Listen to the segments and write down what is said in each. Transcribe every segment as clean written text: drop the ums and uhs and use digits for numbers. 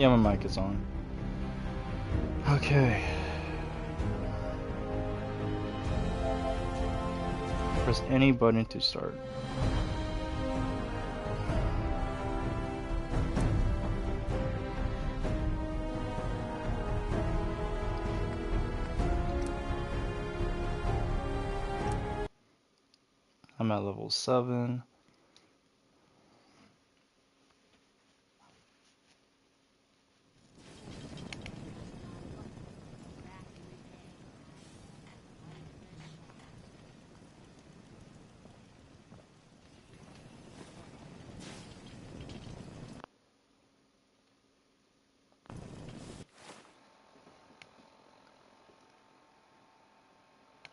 Yeah, my mic is on. Okay. Press any button to start. I'm at level 7.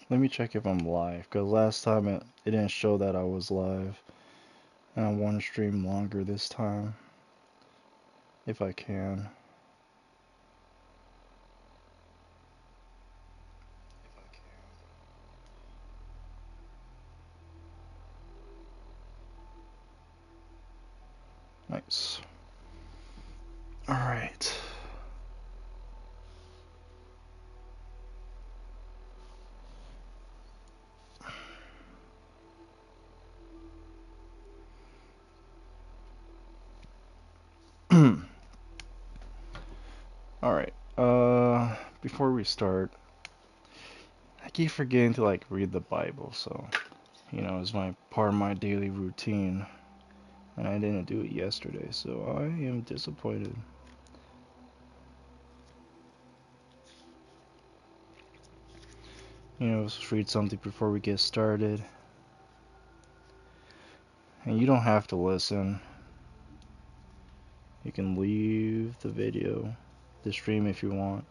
Let me check if I'm live, because last time it didn't show that I was live. And I want to stream longer this time, if I can. Nice. Alright. Alright. Before we start, I keep forgetting to read the Bible, so it's my part of my daily routine. And I didn't do it yesterday, so I am disappointed. Let's read something before we get started. And you don't have to listen. You can leave the video, the stream if you want.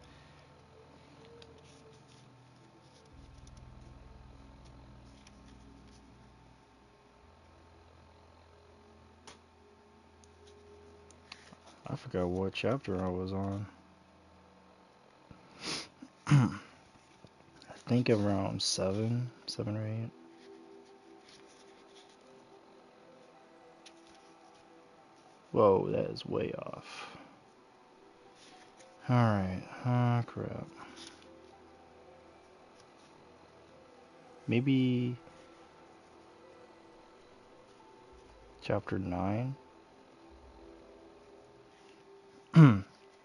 I forgot what chapter I was on. I think around 7 or 8. Whoa, that is way off. Alright, crap. Maybe chapter 9?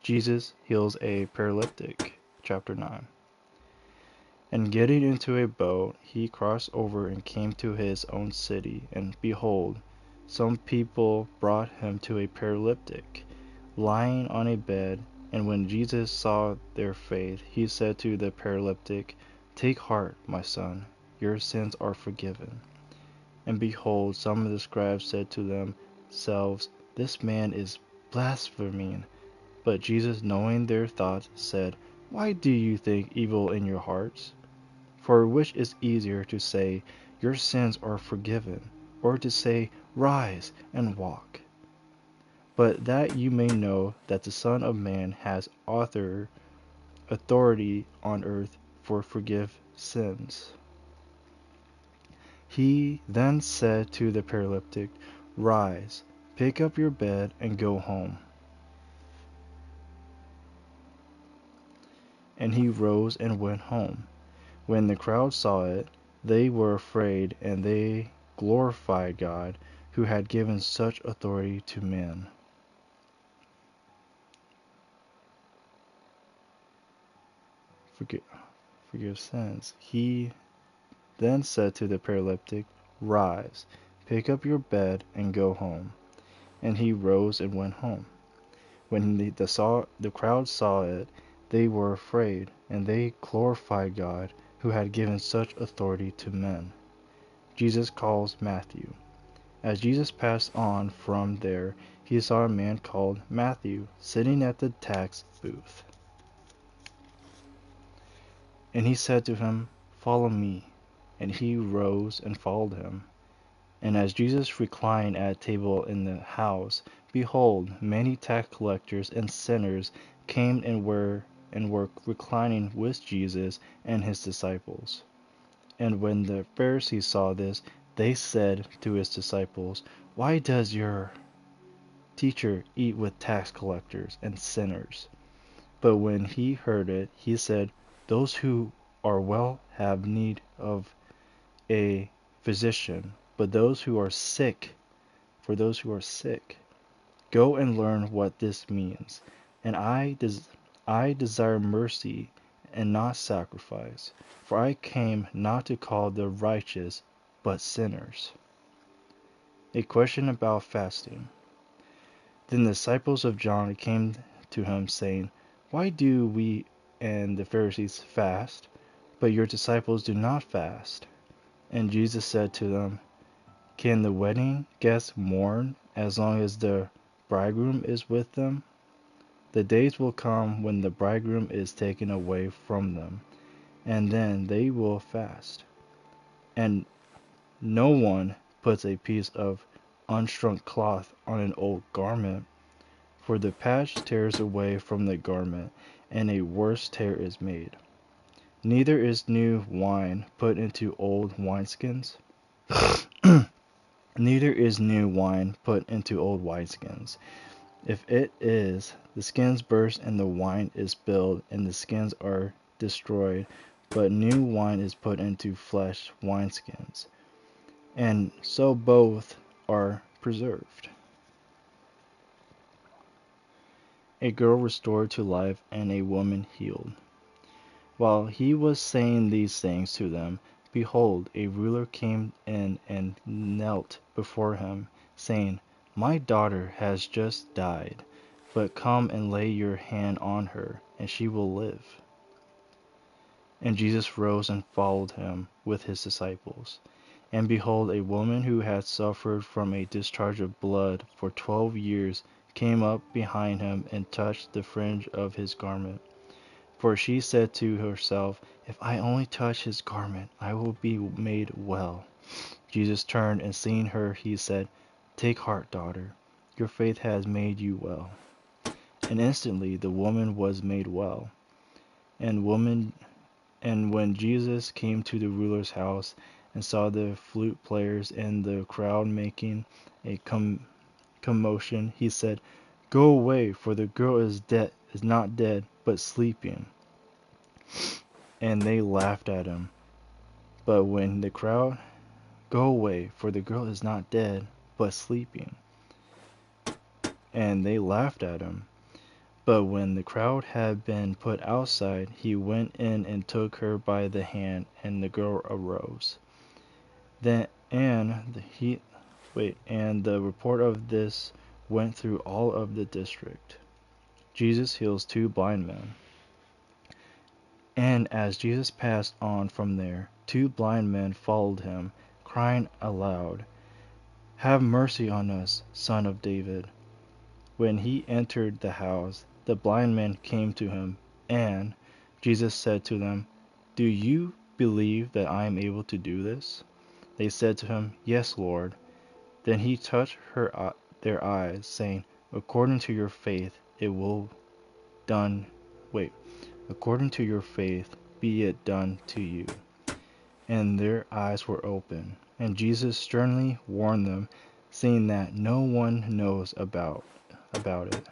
Jesus heals a paralytic, chapter 9. And getting into a boat, he crossed over and came to his own city, and behold, some people brought him to a paralytic, lying on a bed. And when Jesus saw their faith, he said to the paralytic, Take heart, my son, your sins are forgiven. And behold, some of the scribes said to themselves, This man is blaspheming. But Jesus, knowing their thoughts, said, Why do you think evil in your hearts? For which is easier to say, Your sins are forgiven, or to say, Rise and walk? But that you may know that the Son of Man has authority on earth for forgive sins. He then said to the paralytic, Rise, pick up your bed, and go home. And he rose and went home. When the crowd saw it, they were afraid, and they glorified God, who had given such authority to men. Forgive sins. He then said to the paralytic, Rise, pick up your bed, and go home. And he rose and went home. When the crowd saw it, they were afraid, and they glorified God, who had given such authority to men. Jesus calls Matthew. As Jesus passed on from there, he saw a man called Matthew sitting at the tax booth. And he said to him, Follow me. And he rose and followed him. And as Jesus reclined at table in the house, behold, many tax collectors and sinners came and were reclining with Jesus and his disciples. And when the Pharisees saw this, they said to his disciples, Why does your "Teacher, eat with tax collectors and sinners." But when he heard it, he said, "Those who are well have need of a physician, but for those who are sick, go and learn what this means. And I desire mercy and not sacrifice, for I came not to call the righteous, but sinners." A question about fasting. Then the disciples of John came to him, saying, "Why do we and the Pharisees fast, but your disciples do not fast?" And Jesus said to them, "Can the wedding guests mourn as long as the bridegroom is with them? The days will come when the bridegroom is taken away from them, and then they will fast. And no one puts a piece of unstrung cloth on an old garment, for the patch tears away from the garment, and a worse tear is made. Neither is new wine put into old wineskins. Neither is new wine put into old wineskins. If it is, the skins burst and the wine is spilled, and the skins are destroyed. But new wine is put into fresh wineskins, and so both are preserved." A girl restored to life and a woman healed. While he was saying these things to them, behold, a ruler came in and knelt before him, saying, "My daughter has just died, but come and lay your hand on her, and she will live." And Jesus rose and followed him with his disciples. And behold, a woman who had suffered from a discharge of blood for 12 years came up behind him and touched the fringe of his garment. For she said to herself, "If I only touch his garment, I will be made well." Jesus turned and seeing her, he said, "Take heart, daughter, your faith has made you well." And instantly the woman was made well. And when Jesus came to the ruler's house and saw the flute players and the crowd making a commotion, he said, "Go away, for the girl is not dead, but sleeping." And they laughed at him. But when the crowd, "Go away, for the girl is not dead, but sleeping." And they laughed at him. But when the crowd had been put outside, he went in and took her by the hand, and the girl arose. And the report of this went through all of the district. Jesus heals 2 blind men. And as Jesus passed on from there, 2 blind men followed him, crying aloud, "Have mercy on us, Son of David." When he entered the house, the blind men came to him, and Jesus said to them, "Do you believe that I am able to do this?" They said to him, "Yes, Lord." Then he touched their eyes, saying, "According to your faith, according to your faith, be it done to you." And their eyes were open. And Jesus sternly warned them, saying that no one knows about it.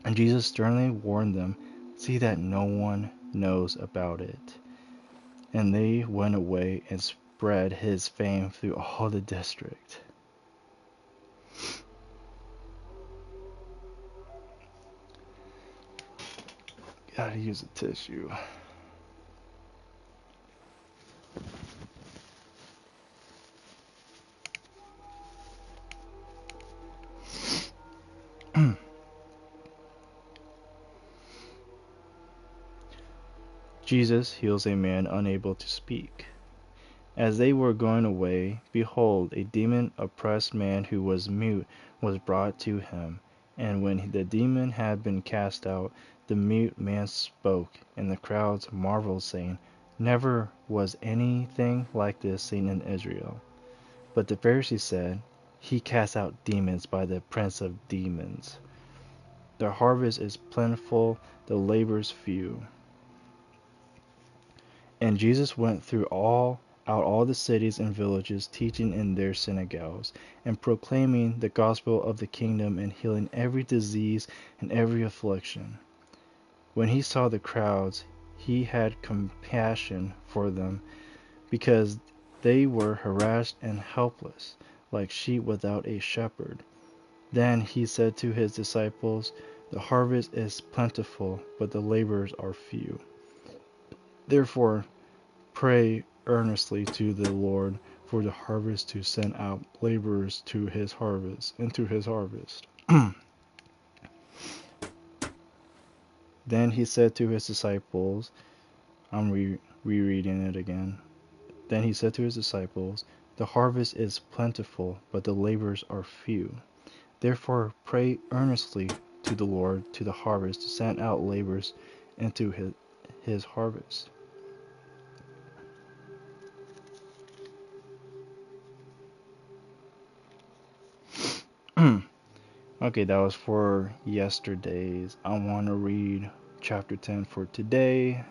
And Jesus sternly warned them, "See that no one knows about it." And they went away and spread his fame through all the district. Gotta use a tissue. Jesus heals a man unable to speak. As they were going away, behold, a demon-oppressed man who was mute was brought to him. And when the demon had been cast out, the mute man spoke, and the crowds marveled, saying, "Never was anything like this seen in Israel." But the Pharisees said, "He casts out demons by the prince of demons." The harvest is plentiful, the laborers few. And Jesus went through all out all the cities and villages, teaching in their synagogues, and proclaiming the gospel of the kingdom, and healing every disease and every affliction. When he saw the crowds, he had compassion for them, because they were harassed and helpless, like sheep without a shepherd. Then he said to his disciples, "The harvest is plentiful, but the laborers are few. Therefore, pray earnestly to the Lord for the harvest to send out laborers to his harvest, into his harvest." Then he said to his disciples, I'm rereading it again. Then he said to his disciples, "The harvest is plentiful, but the laborers are few. Therefore pray earnestly to the Lord to the harvest to send out laborers into his harvest." Okay, that was for yesterday's. I want to read chapter 10 for today.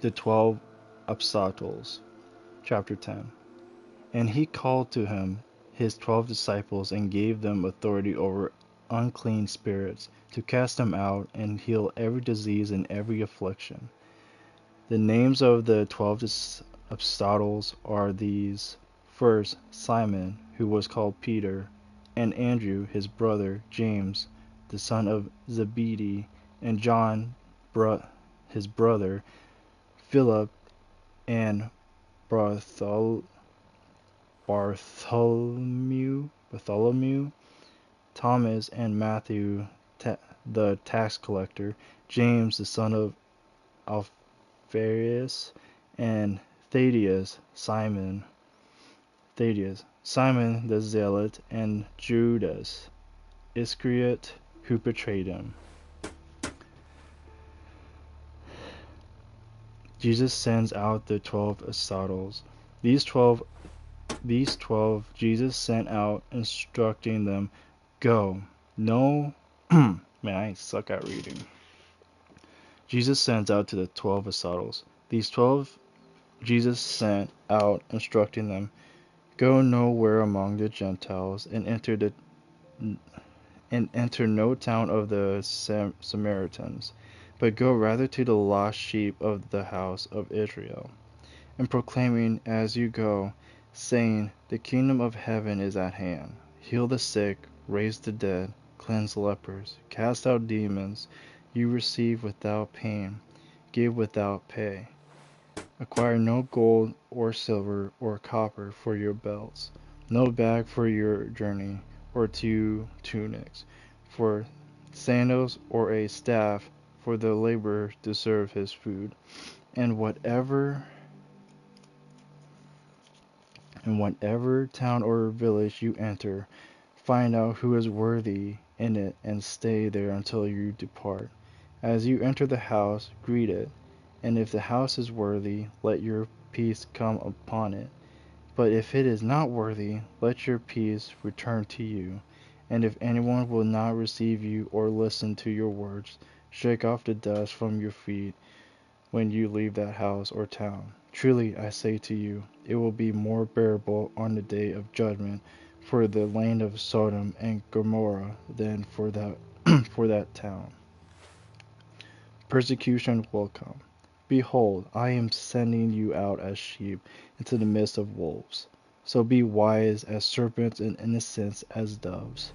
The 12 Apostles, chapter 10. And he called to him his 12 disciples and gave them authority over unclean spirits, to cast them out and heal every disease and every affliction. The names of the 12 apostles are these: first, Simon, who was called Peter, and Andrew his brother, James, the son of Zebedee, and John his brother, Philip, and Bartholomew, Thomas, and Matthew the tax collector, James the son of Alphaeus, and Simon the Zealot, and Judas Iscariot, who betrayed him. Jesus sends out the 12 apostles. These 12 Jesus sent out, instructing them, "Go, no." Man, I suck at reading. Jesus sends out to the 12 apostles. These 12 Jesus sent out, instructing them, "Go nowhere among the Gentiles, and enter no town of the Samaritans, but go rather to the lost sheep of the house of Israel, and proclaiming as you go, saying, the kingdom of heaven is at hand. Heal the sick, raise the dead, cleanse lepers, cast out demons. You receive without pain, give without pay. Acquire no gold or silver or copper for your belts, no bag for your journey, or 2 tunics, for sandals, or a staff for the laborer to serve his food. And whatever town or village you enter, find out who is worthy in it, and stay there until you depart. As you enter the house, greet it, and if the house is worthy, let your peace come upon it. But if it is not worthy, let your peace return to you. And if anyone will not receive you or listen to your words, shake off the dust from your feet when you leave that house or town. Truly I say to you, it will be more bearable on the day of judgment for the land of Sodom and Gomorrah than for that town. Persecution will come. Behold, I am sending you out as sheep into the midst of wolves. So be wise as serpents and innocent as doves.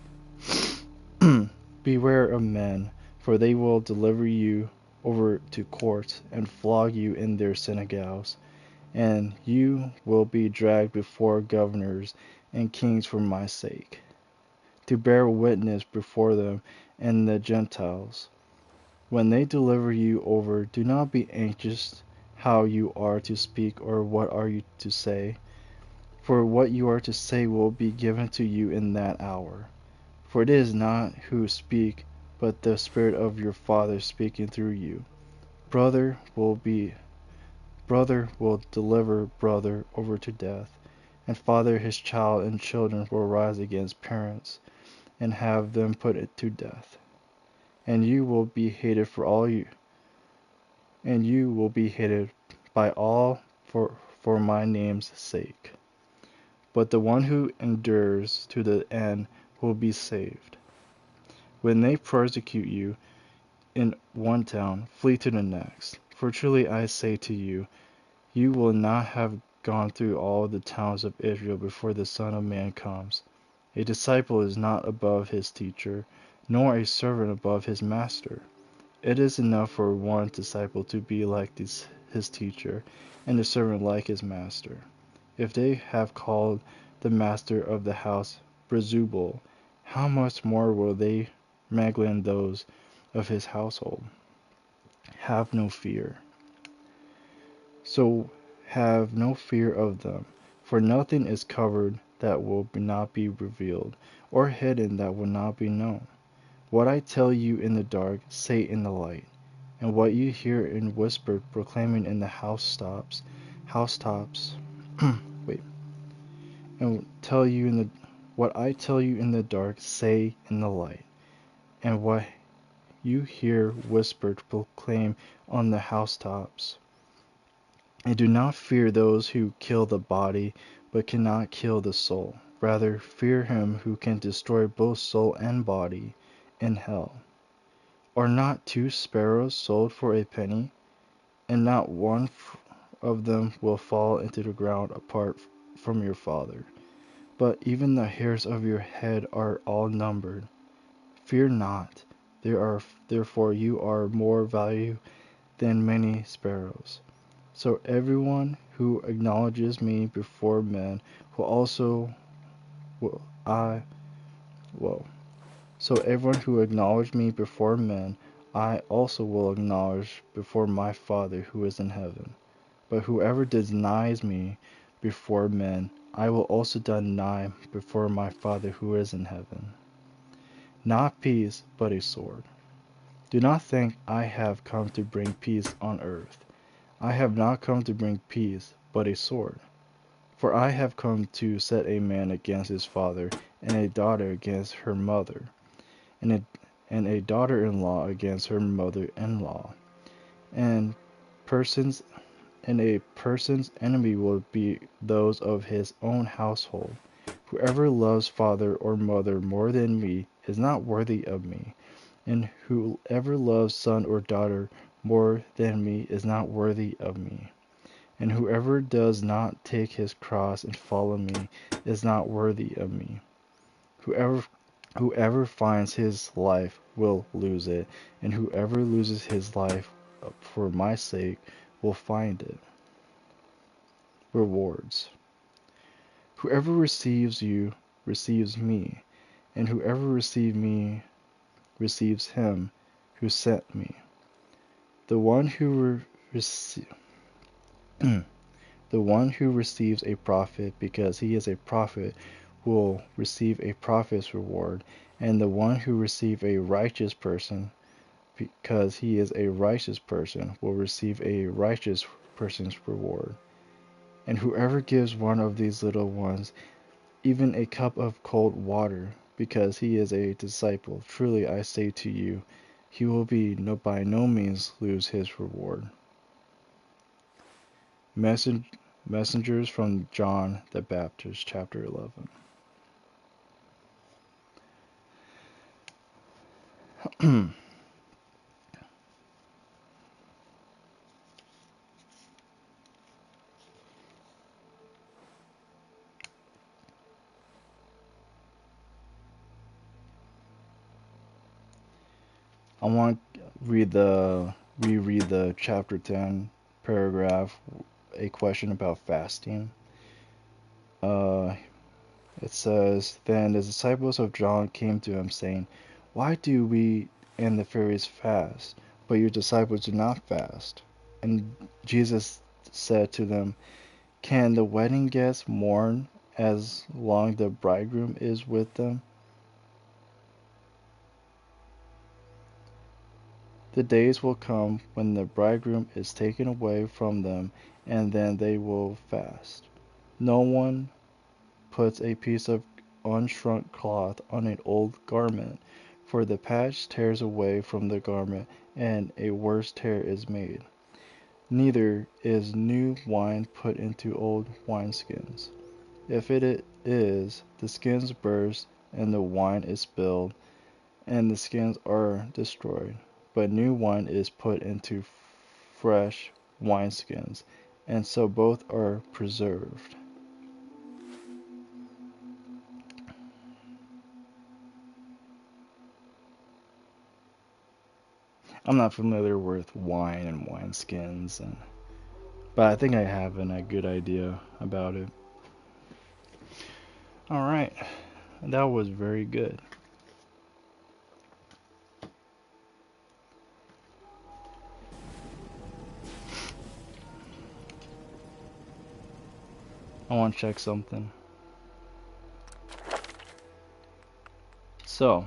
Beware of men, for they will deliver you over to courts and flog you in their synagogues, and you will be dragged before governors and kings for my sake, to bear witness before them and the Gentiles. When they deliver you over, do not be anxious how you are to speak or what are you to say, for what you are to say will be given to you in that hour. For it is not who speak, but the Spirit of your Father speaking through you. Brother will deliver brother over to death, and father his child, and children will rise against parents and have them put to death. And you will be hated for and you will be hated by all for my name's sake. But the one who endures to the end will be saved. When they persecute you in one town, flee to the next. For truly I say to you, you will not have gone through all the towns of Israel before the Son of Man comes. A disciple is not above his teacher, nor a servant above his master. It is enough for one disciple to be like his teacher, and a servant like his master. If they have called the master of the house Beelzebul, how much more will they Magdalene those of his household? Have no fear. So have no fear of them, for nothing is covered that will not be revealed, or hidden that will not be known. What I tell you in the dark, say in the light, and what you hear in whispered proclaiming in the housetops, wait, and tell you in the what I tell you in the dark, say in the light, and what you hear whispered proclaim on the housetops. And do not fear those who kill the body, but cannot kill the soul. Rather, fear him who can destroy both soul and body in hell. Are not 2 sparrows sold for a penny, and not one of them will fall into the ground apart from your Father? But even the hairs of your head are all numbered. Fear not, therefore you are more value than many sparrows. So everyone who acknowledges me before men will also will I will. So everyone who acknowledges me before men, I also will acknowledge before my Father who is in heaven. But whoever denies me before men, I will also deny before my Father who is in heaven. Not peace, but a sword. Do not think I have come to bring peace on earth. I have not come to bring peace, but a sword. For I have come to set a man against his father, and a daughter against her mother, and a daughter-in-law against her mother-in-law. And persons and a person's enemy will be those of his own household. Whoever loves father or mother more than me is not worthy of me, and whoever loves son or daughter more than me is not worthy of me. And whoever does not take his cross and follow me is not worthy of me. Whoever finds his life will lose it, and whoever loses his life for my sake will find it. Rewards. Whoever receives you receives me, and whoever receives me receives him who sent me. The one who the one who receives a prophet because he is a prophet will receive a prophet's reward, and the one who receives a righteous person because he is a righteous person will receive a righteous person's reward. And whoever gives one of these little ones even a cup of cold water because he is a disciple, truly I say to you, he will by no means lose his reward. Messengers from John the Baptist, chapter 11. I want to reread the chapter 10 paragraph, a question about fasting. It says, Then the disciples of John came to him, saying, Why do we and the Pharisees fast, but your disciples do not fast? And Jesus said to them, Can the wedding guests mourn as long the bridegroom is with them? The days will come when the bridegroom is taken away from them, and then they will fast. No one puts a piece of unshrunk cloth on an old garment, for the patch tears away from the garment, and a worse tear is made. Neither is new wine put into old wineskins. If it is, the skins burst, and the wine is spilled, and the skins are destroyed. But new wine is put into fresh wineskins, and so both are preserved. I'm not familiar with wine and wineskins, but I think I have a good idea about it. All right, that was very good. I want to check something. So,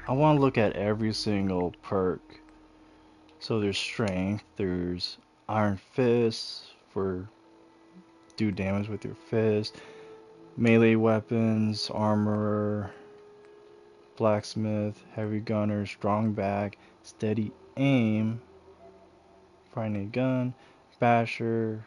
I want to look at every single perk. So there's strength, there's iron fist for do damage with your fist, melee weapons, armorer, blacksmith, heavy gunner, strong back, steady aim, firing a gun, basher,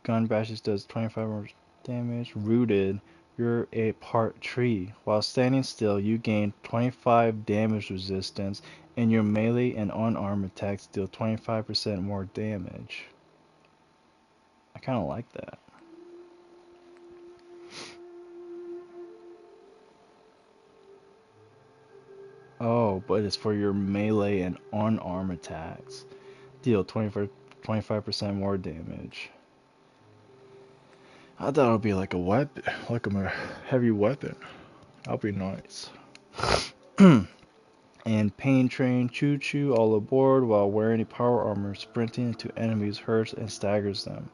gun bashes does 25 more damage, rooted, you're a part tree. While standing still, you gain 25 damage resistance, and your melee and unarmed attacks deal 25% more damage. I kind of like that. Oh, but it's for your melee and unarmed attacks. Deal 25% more damage. I thought it would be like a weapon, like a heavy weapon. That'll be nice. And Pain Train Choo Choo all aboard while wearing a power armor, sprinting into enemies hurts and staggers them.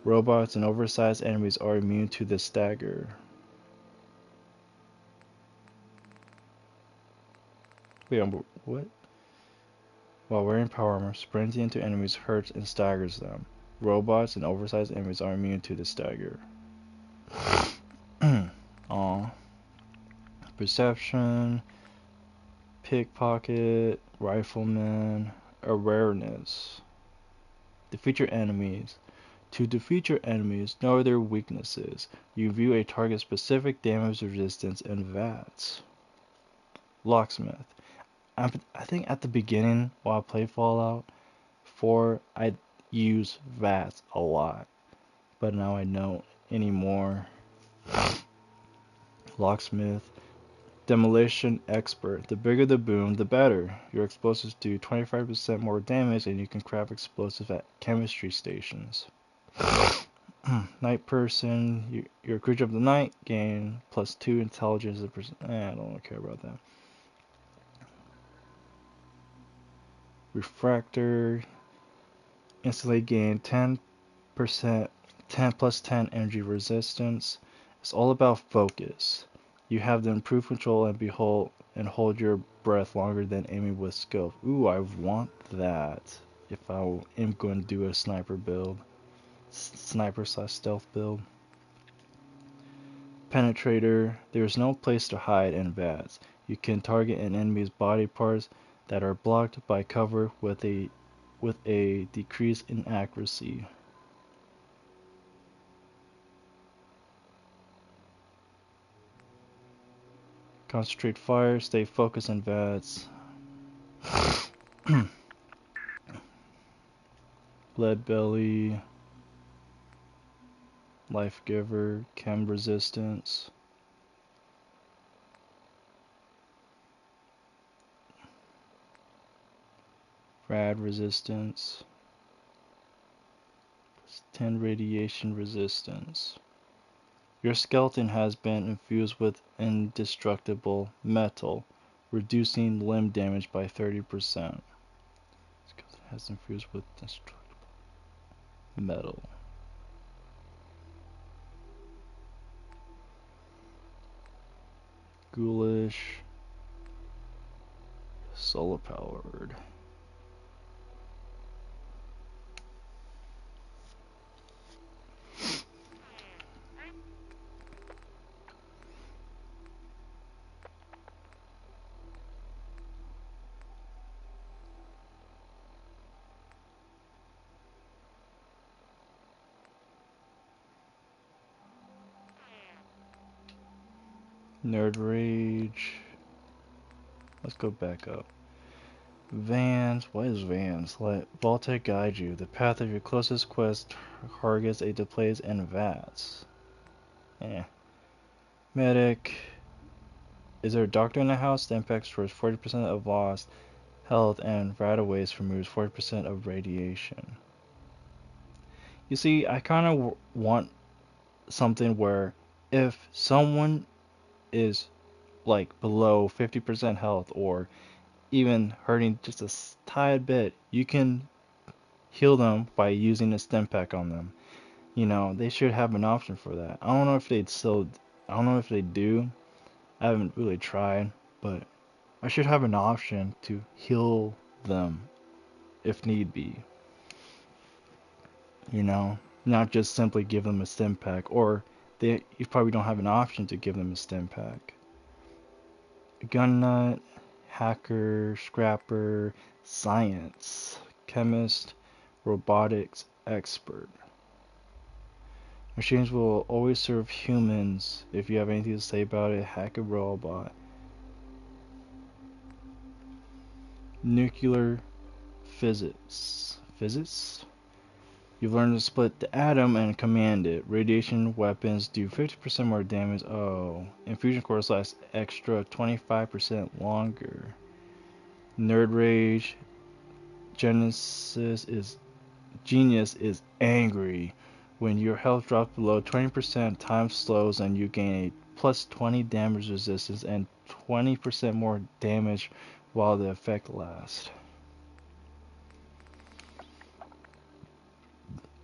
Robots and oversized enemies are immune to the stagger. Wait, what? While wearing power armor, sprinting into enemies hurts and staggers them. Robots and oversized enemies are immune to the stagger. Aw. Perception, pickpocket, rifleman, awareness. Defeat your enemies. To defeat your enemies, know their weaknesses. You view a target's specific damage resistance and VATS. Locksmith. I think at the beginning, while I played Fallout 4, I use VATS a lot. But now I don't anymore. Locksmith. Demolition expert. The bigger the boom, the better. Your explosives do 25% more damage, and you can craft explosives at chemistry stations. Night person. You're a creature of the night. Gain +2 intelligence. I don't care about that. Refractor. Instantly gain 10%, 10 plus 10 energy resistance. It's all about focus. You have the improved control and hold your breath longer than aiming with skill. Ooh, I want that if I am going to do a sniper build. Sniper / stealth build. Penetrator. There is no place to hide in VATS. You can target an enemy's body parts that are blocked by cover with a decrease in accuracy. Concentrate fire, stay focused on VATS. Lead belly, life giver, chem resistance. Rad resistance. 10 radiation resistance. Your skeleton has been infused with indestructible metal, reducing limb damage by 30%. Skeleton has infused with destructible metal. Ghoulish. Solar powered. Nerd Rage. Let's go back up. Vans. What is Vans? Let Vault-Tec guide you. The path of your closest quest targets a displays and VATS. Eh. Medic. Is there a doctor in the house? The impact stores 40% of lost health and Radaways removes 40% of radiation. You see, I kind of want something where if someone is like below 50% health or even hurting just a tad bit, you can heal them by using a stim pack on them. You know, they should have an option for that. I don't know if they do. I haven't really tried, but I should have an option to heal them if need be. You know, not just simply give them a stim pack, or you probably don't have an option to give them a stim pack. Gun nut, hacker, scrapper, science, chemist, robotics expert. Machines will always serve humans. If you have anything to say about it, hack a robot. Nuclear physics. Physics? You've learned to split the atom and command it. Radiation weapons do 50% more damage. Oh, infusion cores last extra 25% longer. Nerd Rage. Genius is angry. When your health drops below 20%, time slows and you gain a plus 20 damage resistance and 20% more damage while the effect lasts.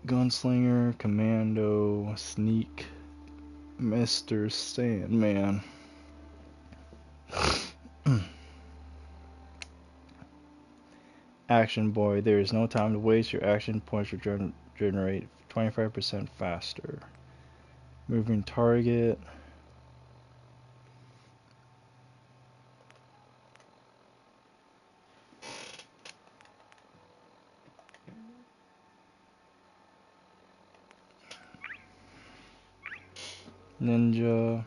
Gunslinger, Commando, Sneak, Mr. Sandman. Action Boy, there is no time to waste. Your action points regenerate 25% faster. Moving target. Ninja.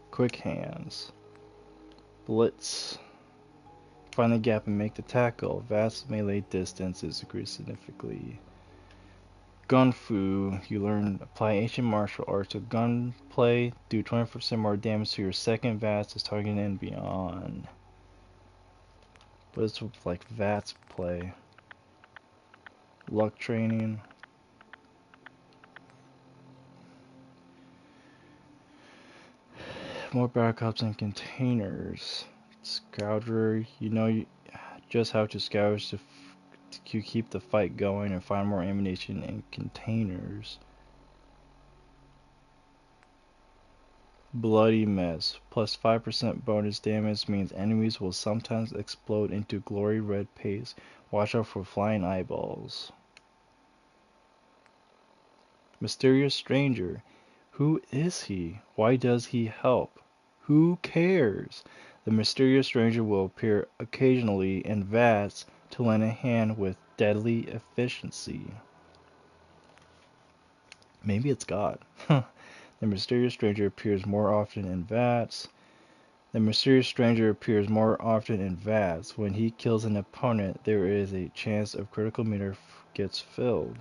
Quick hands. Blitz. Find the gap and make the tackle. Vast melee distance is increased significantly. Gunfu. You learn apply ancient martial arts to gunplay. Do 20% more damage to your second VATS is targeting and beyond. But it's like VATS play. Luck training. More barrel cups and containers. Scouger, you know just how to scavenge to keep the fight going and find more ammunition in containers. Bloody Mess. Plus 5% bonus damage means enemies will sometimes explode into glory red paste. Watch out for flying eyeballs. Mysterious Stranger. Who is he? Why does he help? Who cares? The mysterious stranger will appear occasionally in VATS to lend a hand with deadly efficiency. Maybe it's God. The mysterious stranger appears more often in VATS. The mysterious stranger appears more often in VATS. When he kills an opponent, there is a chance of critical meter gets filled.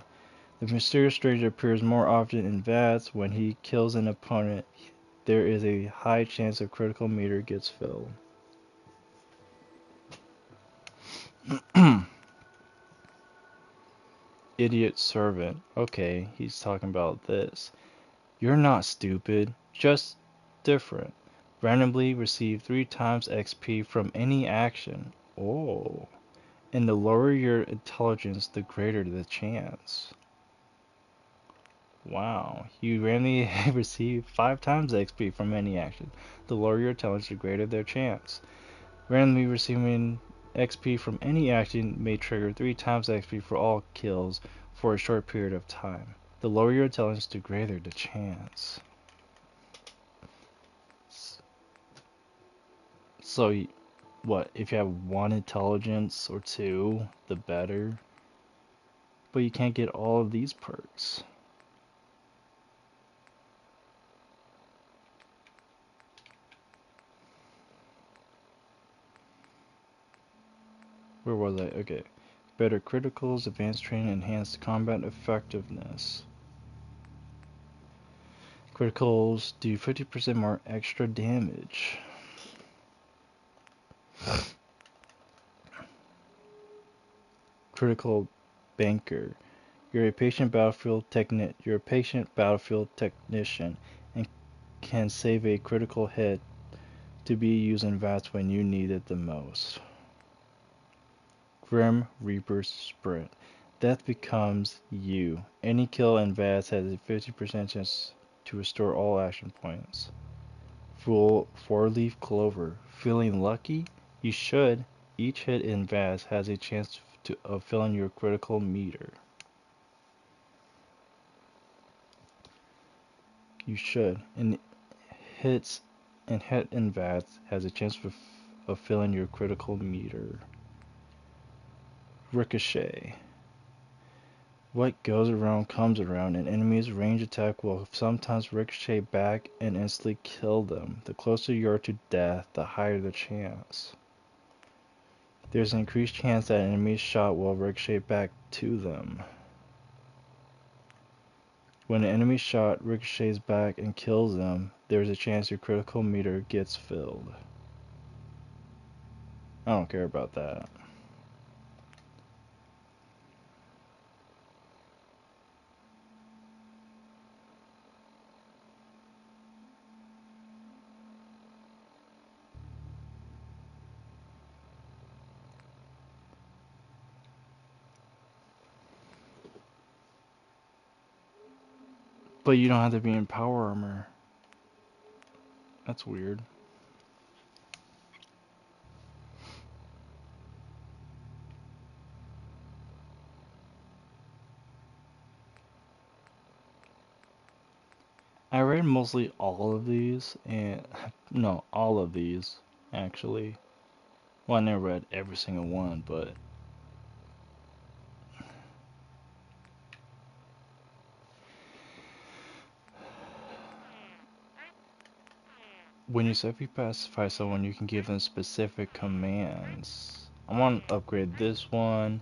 The mysterious stranger appears more often in VATS. When he kills an opponent, there is a high chance of critical meter gets filled. Idiot servant. Okay, he's talking about this. You're not stupid, just different. Randomly receive 3 times XP from any action. Oh. And the lower your intelligence, the greater the chance. Wow. You randomly receive 5 times XP from any action. The lower your intelligence, the greater their chance. Randomly receiving XP from any action may trigger 3 times XP for all kills for a short period of time. The lower your intelligence, the greater the chance. So, what, if you have 1 intelligence or 2, the better. But you can't get all of these perks. Where was I? Okay. Better criticals, advanced training, enhanced combat effectiveness. Criticals do 50% more extra damage. Critical banker. You're a patient battlefield technician and can save a critical hit to be used in VATS when you need it the most. Grim Reaper Sprint. Death becomes you. Any kill in VATS has a 50% chance to restore all action points. Full 4-leaf clover. Feeling lucky? You should. Each hit in VATS has a chance of filling your critical meter. You should. And hit in VATS has a chance of filling your critical meter. Ricochet. What goes around comes around. An enemy's range attack will sometimes ricochet back and instantly kill them. The closer you are to death, the higher the chance. There's an increased chance that an enemy's shot will ricochet back to them. When an enemy shot ricochets back and kills them, there's a chance your critical meter gets filled. I don't care about that. But you don't have to be in power armor. That's weird. I read mostly all of these, and no, all of these, actually. Well, I never read every single one, but when you self pacify someone, you can give them specific commands. I want to upgrade this one,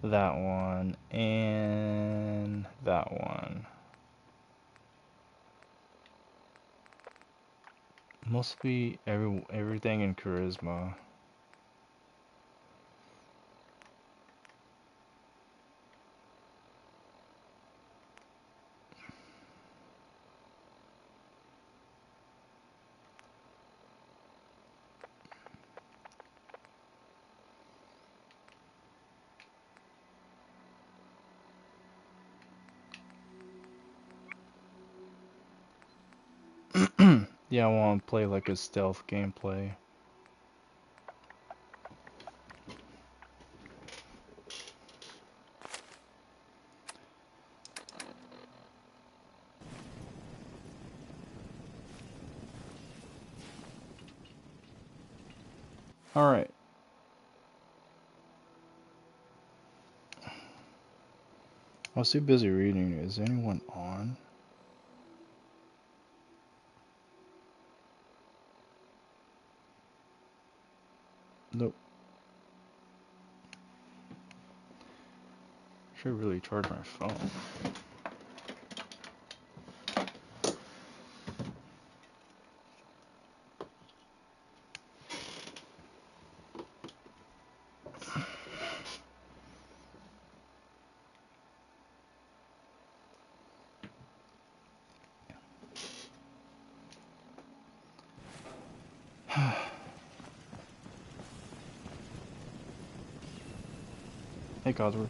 that one, and that one. Mostly everything in charisma. Yeah, I want to play like a stealth gameplay. Alright. I was too busy reading. Is anyone on? Nope. Should really charge my phone. Hey, Cosworth.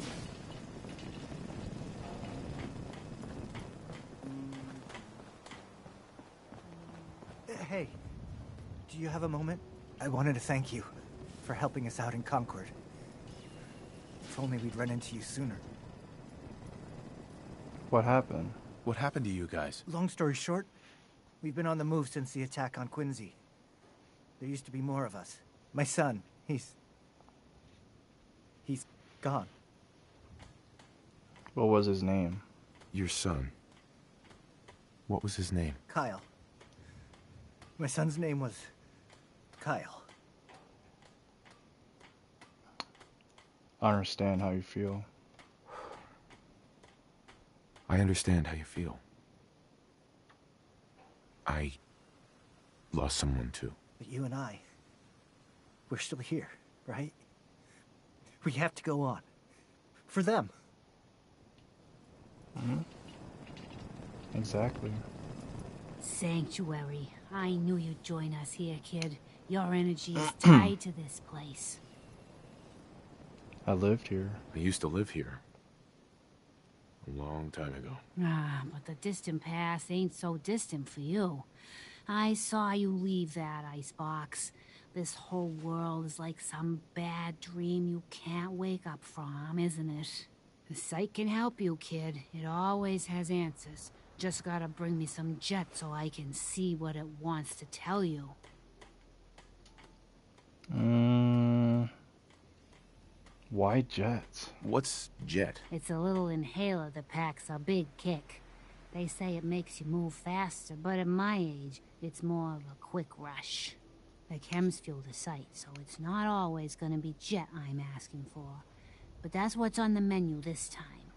Hey, do you have a moment? I wanted to thank you for helping us out in Concord. If only we'd run into you sooner. What happened? What happened to you guys? Long story short, we've been on the move since the attack on Quincy. There used to be more of us. My son, he's gone. What was his name? Your son. What was his name? Kyle. My son's name was Kyle. I understand how you feel. I understand how you feel. I lost someone too. But you and I, we're still here, right? We have to go on. For them. Mm-hmm. Exactly. Sanctuary. I knew you'd join us here, kid. Your energy is tied to this place. I lived here. I used to live here. A long time ago. Ah, but the distant past ain't so distant for you. I saw you leave that icebox. This whole world is like some bad dream you can't wake up from, isn't it? The sight can help you, kid. It always has answers. Just gotta bring me some jet so I can see what it wants to tell you. Why jets? What's jet? It's a little inhaler that packs a big kick. They say it makes you move faster, but at my age, it's more of a quick rush. The chems fuel the sight, so it's not always gonna be jet I'm asking for. But that's what's on the menu this time.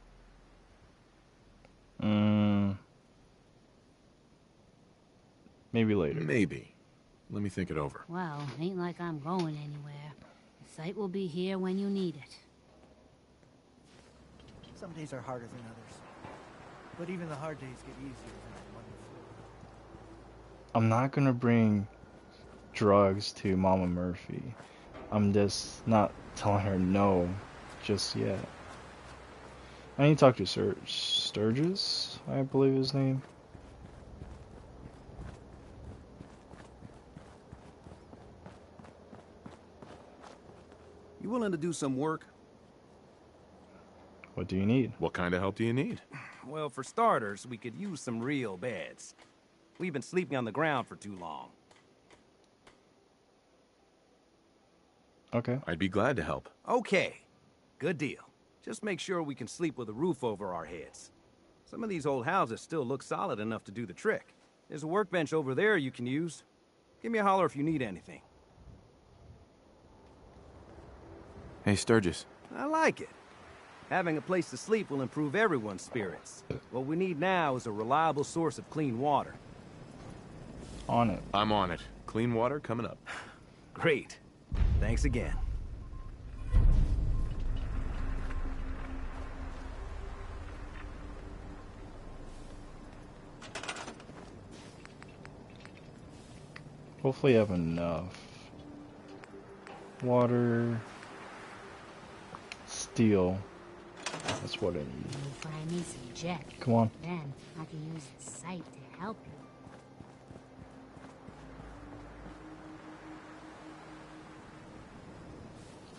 Maybe later. Maybe. Let me think it over. Well, ain't like I'm going anywhere. The sight will be here when you need it. Some days are harder than others. But even the hard days get easier than the wonderful. I'm not gonna bring drugs to Mama Murphy. I'm just not telling her no just yet. I need to talk to Sturgis, I believe his name. You willing to do some work? What do you need? What kind of help do you need? Well, for starters, we could use some real beds. We've been sleeping on the ground for too long. Okay. I'd be glad to help. Okay, good deal. Just make sure we can sleep with a roof over our heads. Some of these old houses still look solid enough to do the trick. There's a workbench over there you can use. Give me a holler if you need anything. Hey, Sturgis. I like it. Having a place to sleep will improve everyone's spirits. What we need now is a reliable source of clean water. On it. I'm on it. Clean water coming up. Great. Thanks again. Hopefully I have enough. Water. Steel. That's what I need. You find me some jet. Come on. Then I can use the sight to help you.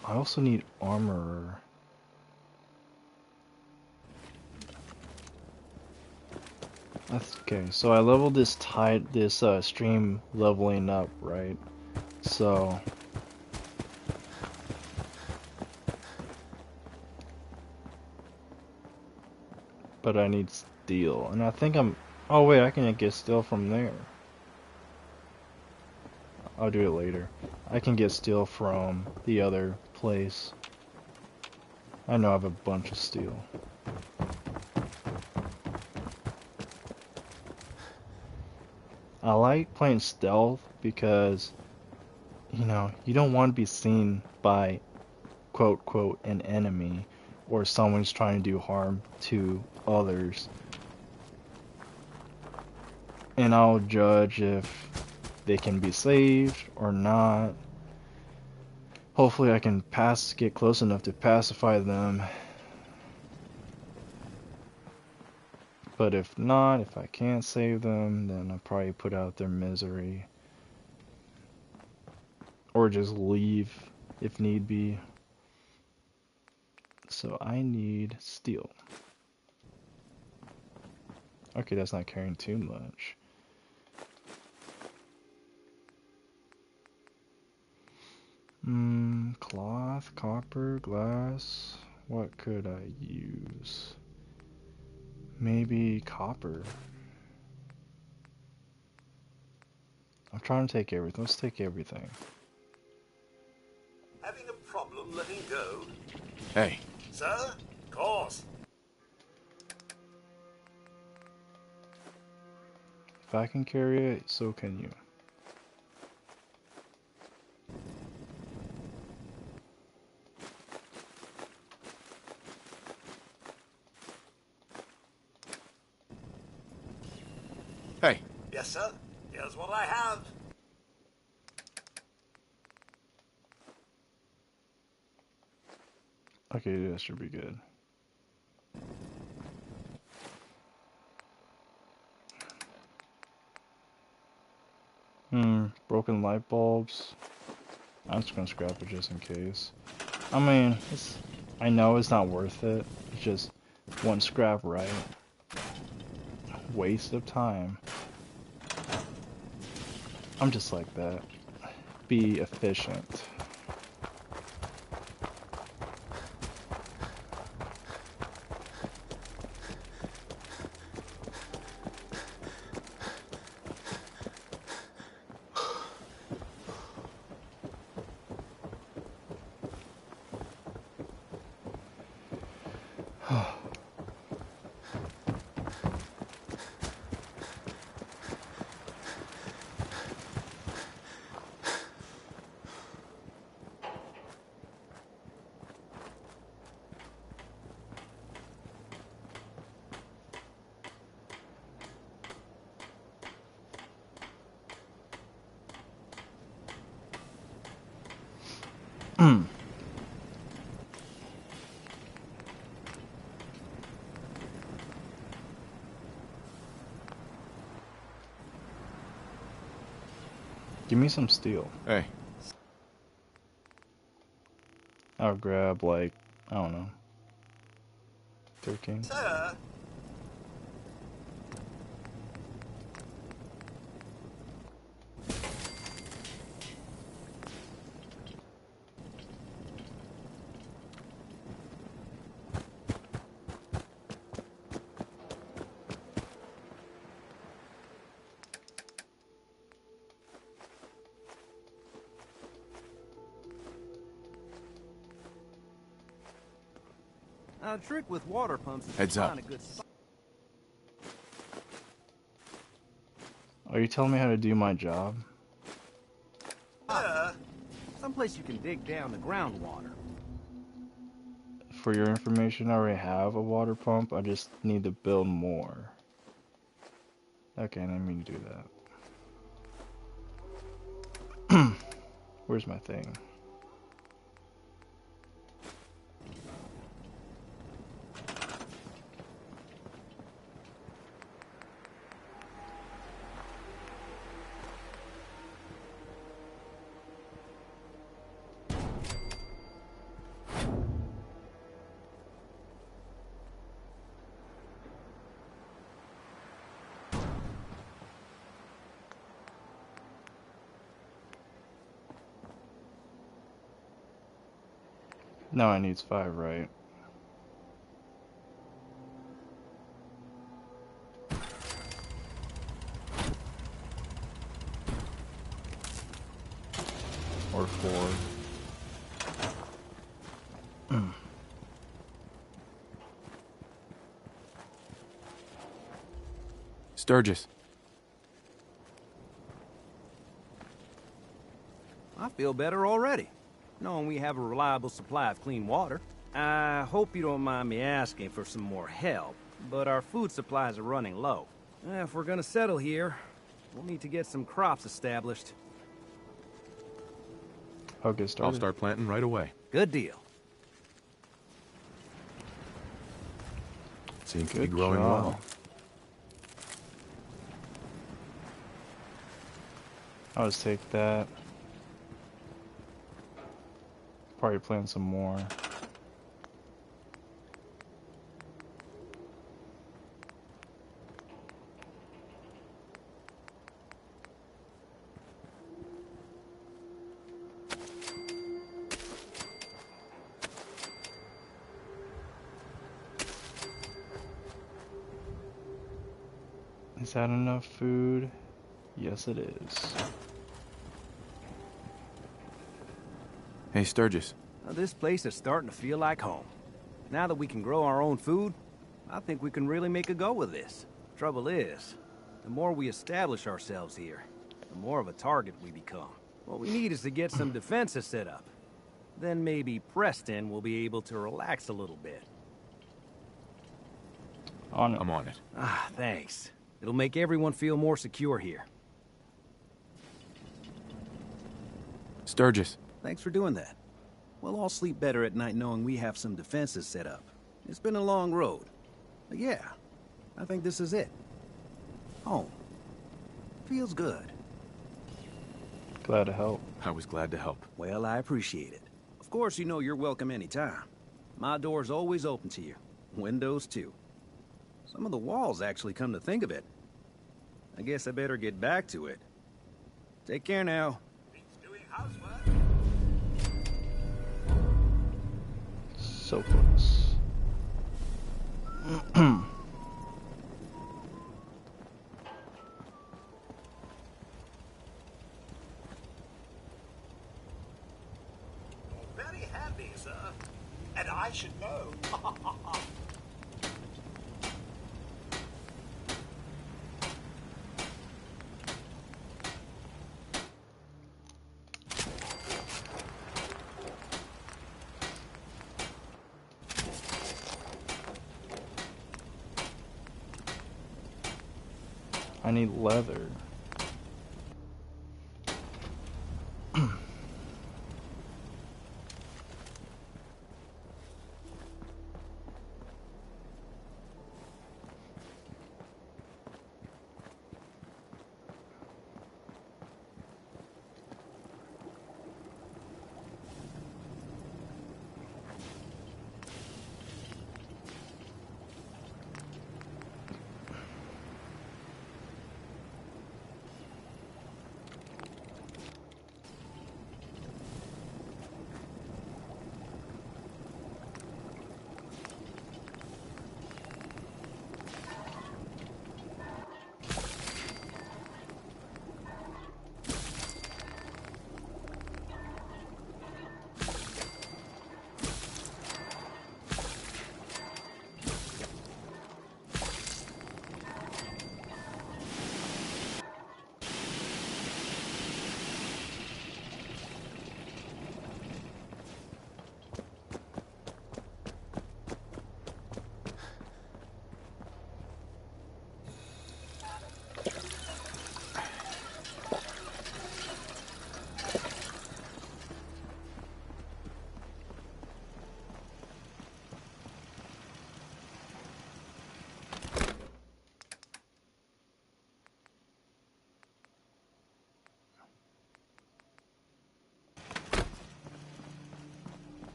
I also need armor. That's okay. So I leveled this stream leveling up, right? So but I need steel, and I think oh wait, I can get steel from there. I'll do it later. I can get steel from the other place. I know I have a bunch of steel. I like playing stealth because, you know, you don't want to be seen by quote quote an enemy or someone's trying to do harm to others. And I'll judge if they can be saved or not. Hopefully I can get close enough to pacify them. But if not, if I can't save them, then I'll probably put out their misery. Or just leave if need be. So I need steel. Okay, that's not carrying too much. Cloth, copper, glass. What could I use? Maybe copper. I'm trying to take everything. Let's take everything. Having a problem letting go? Hey, Sir? Of course. If I can carry it, so can you. hey, Yes, sir. Here's what I have. Okay, that should be good. Broken light bulbs. I'm just gonna scrap it just in case. I mean, I know it's not worth it. It's just one scrap, right? Waste of time. I'm just like that. Be efficient. Give me some steel. hey. I'll grab like, I don't know, 13. Sir? A trick with water pumps is Heads to up. find a good spot. Are you telling me how to do my job? Sir? Someplace you can dig down the groundwater. For your information, I already have a water pump. I just need to build more. Okay, let me do that. Where's my thing? No, I need 5, right? Or 4. Sturgis. I feel better already, knowing we have a reliable supply of clean water. I hope you don't mind me asking for some more help, but our food supplies are running low. If we're gonna settle here, We'll need to get some crops established. I'll get started. I'll start planting right away. Good deal. Seems to be Good growing job. well. I'll just take that. Probably plant some more. Is that enough food? Yes, it is. Hey, Sturgis. Now, this place is starting to feel like home. Now that we can grow our own food, I think we can really make a go of this. Trouble is, the more we establish ourselves here, the more of a target we become. What we need is to get some defenses set up. Then maybe Preston will be able to relax a little bit. On it. I'm on it. Ah, thanks. It'll make everyone feel more secure here. Sturgis. Thanks for doing that. We'll all sleep better at night knowing we have some defenses set up. It's been a long road. But yeah, I think this is it. Home. Feels good. Glad to help. I was glad to help. Well, I appreciate it. Of course, you know you're welcome anytime. My door's always open to you. Windows, too. Some of the walls actually come to think of it. I guess I better get back to it. Take care now. He's doing housework. So close. Very handy, sir. And I should know. I need leather.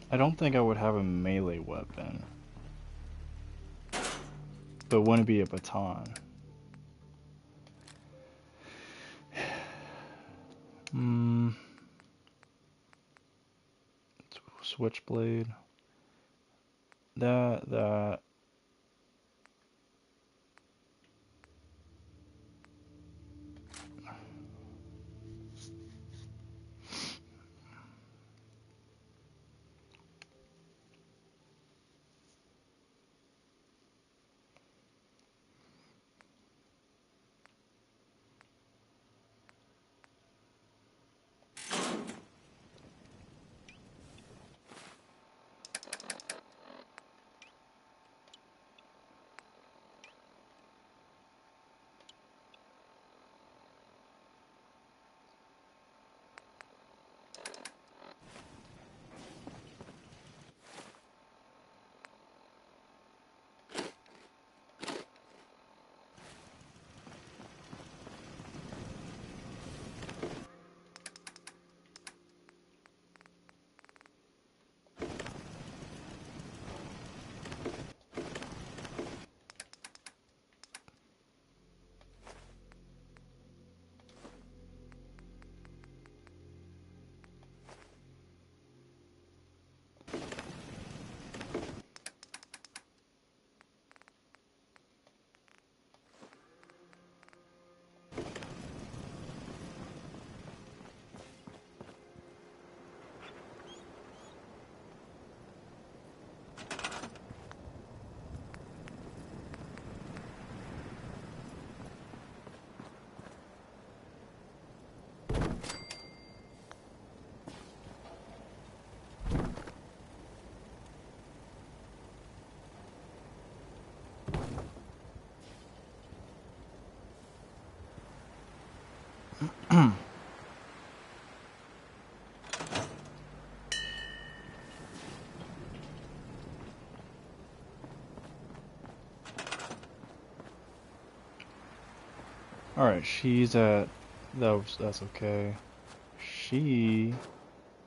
I don't think I would have a melee weapon. But wouldn't it be a baton? Switchblade. That. Alright, she's at... That's okay. She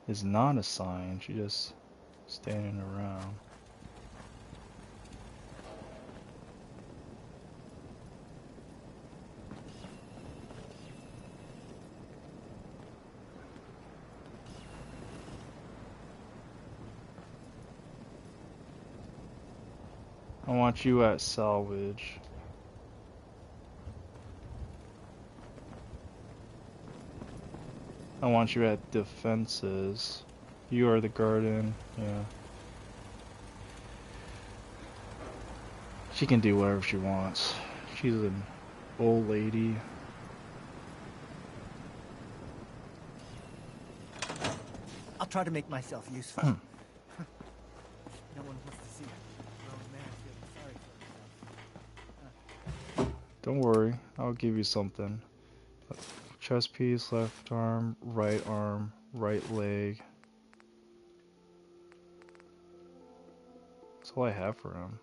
is not assigned. She's just standing around. I want you at salvage. I want you at defenses. You are the garden, yeah. She can do whatever she wants. She's an old lady. I'll try to make myself useful. No one wants to see a grown man feeling sorry for himself. Don't worry, I'll give you something. Chest piece, left arm, right leg. That's all I have for him.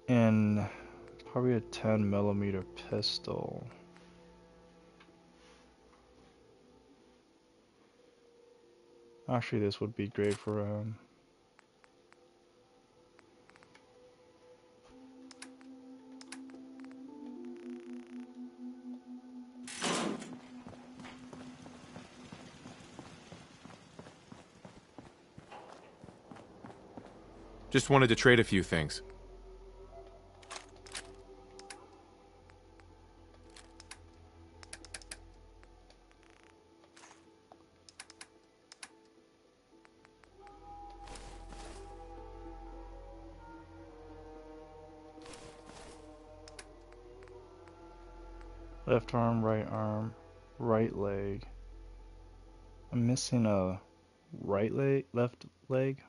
And probably a 10mm pistol. Actually, this would be great for him. Just wanted to trade a few things. Left arm, right leg. I'm missing a left leg.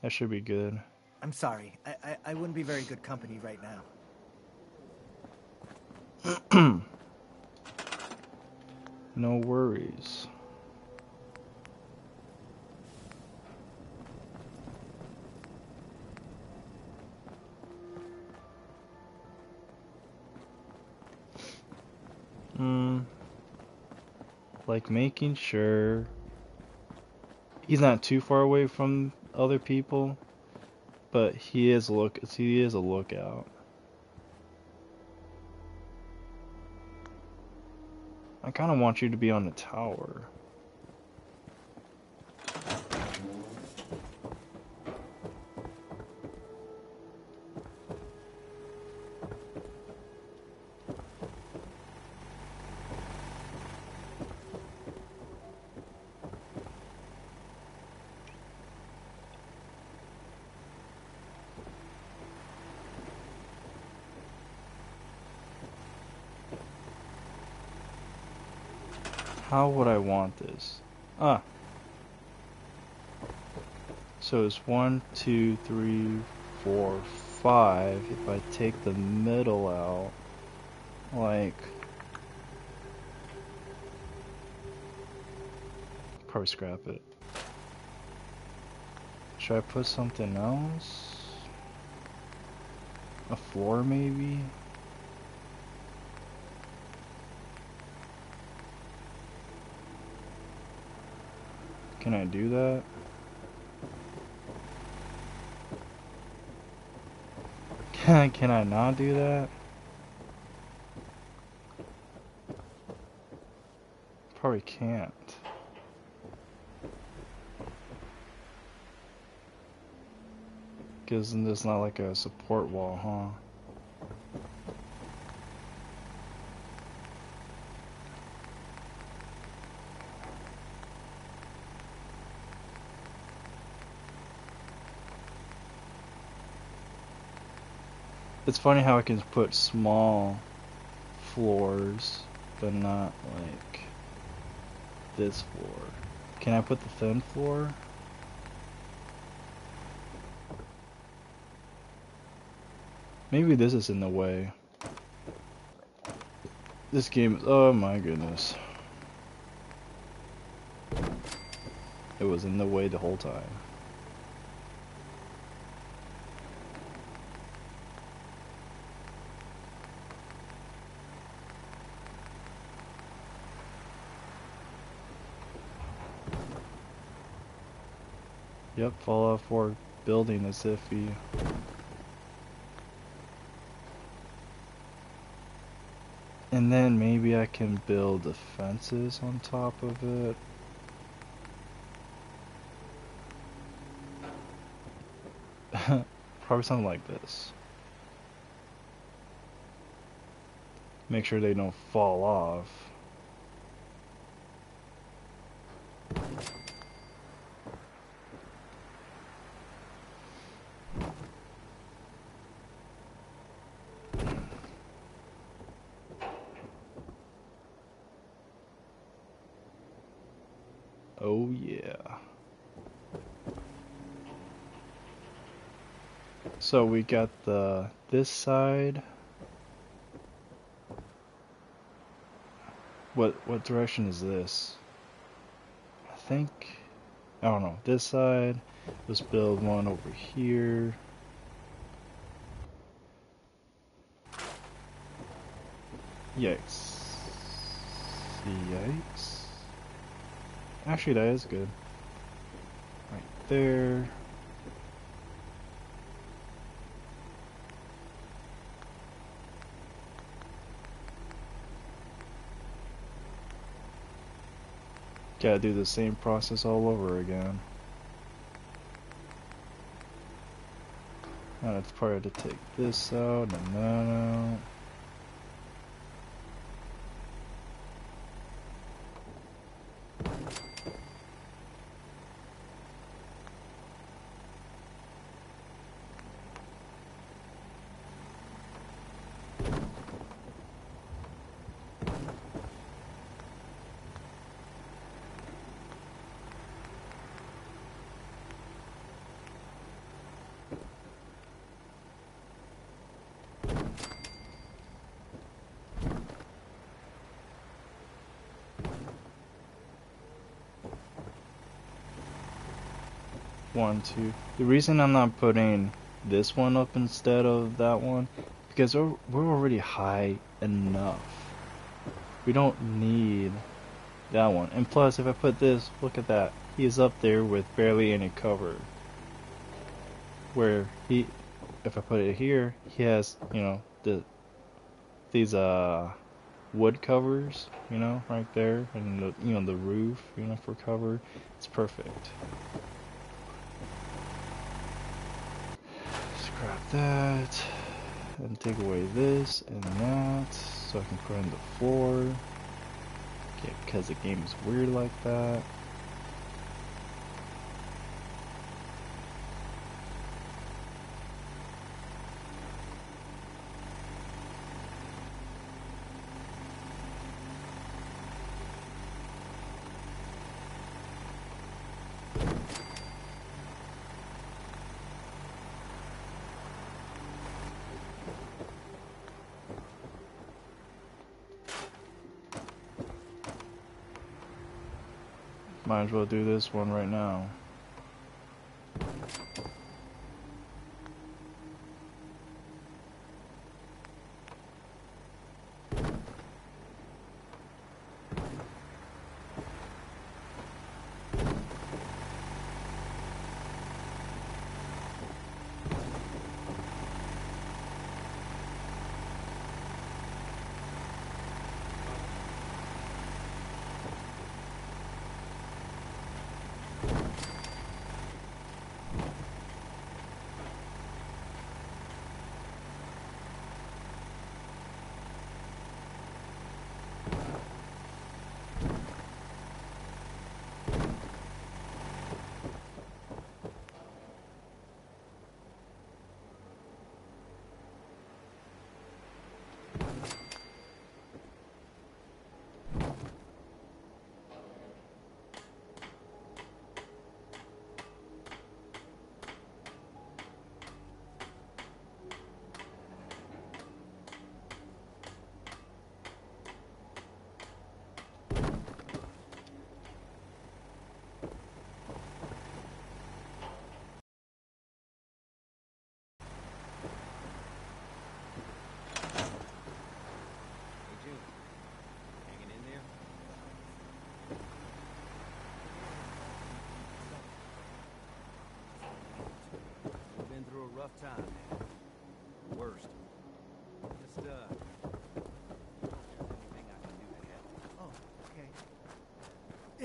That should be good. I'm sorry. I wouldn't be very good company right now. No worries. Like making sure he's not too far away from other people, but he is a lookout. I kind of want you to be on the tower. How would I want this? So it's 1, 2, 3, 4, 5. If I take the middle out, like, probably scrap it. Should I put something else? A floor maybe? Can I do that? Can I not do that? Probably can't. Because there's not like a support wall, huh? It's funny how I can put small floors, but not like this floor. Can I put the thin floor? Maybe this is in the way. This game, oh my goodness. It was in the way the whole time. Yep, Fallout 4 building is iffy. And then maybe I can build the fences on top of it. Probably something like this. Make sure they don't fall off. Oh yeah. So we got this side. What direction is this? I think, I don't know, this side. Let's build one over here. Yikes. Yikes. Actually, that is good. Right there. Gotta do the same process all over again. Now it's probably to take this out and that out. One, two. The reason I'm not putting this one up instead of that one, because we're already high enough. We don't need that one. And plus, if I put this, look at that. He is up there with barely any cover. Where if I put it here, he has, you know, these wood covers, you know, right there, and the, you know, the roof, you know, for cover. It's perfect. Scrap that, and take away this and that, so I can put in the floor. Okay, because the game is weird like that. Might as well do this one right now.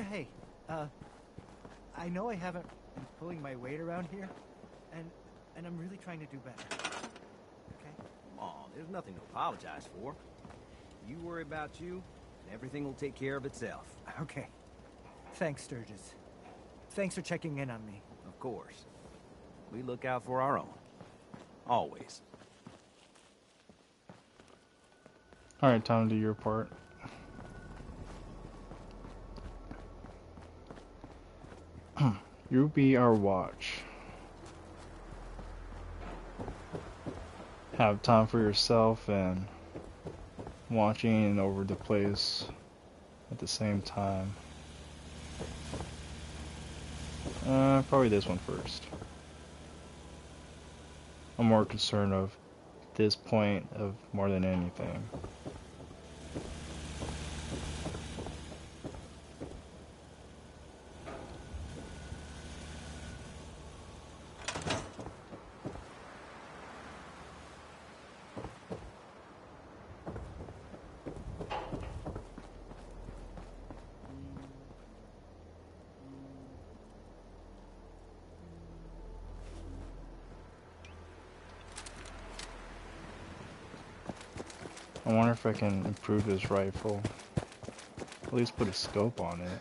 Hey, I know I haven't been pulling my weight around here, and I'm really trying to do better. Okay? Come on, there's nothing to apologize for. You worry about you, and everything will take care of itself. Okay. Thanks, Sturgis. Thanks for checking in on me. Of course. We look out for our own. Always. Alright, time to do your part. You be our watch. Have time for yourself and watching over the place at the same time. Probably this one first. I'm more concerned of this point of more than anything. I wonder if I can improve this rifle. At least put a scope on it.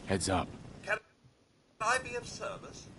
Heads up. Can I be of service?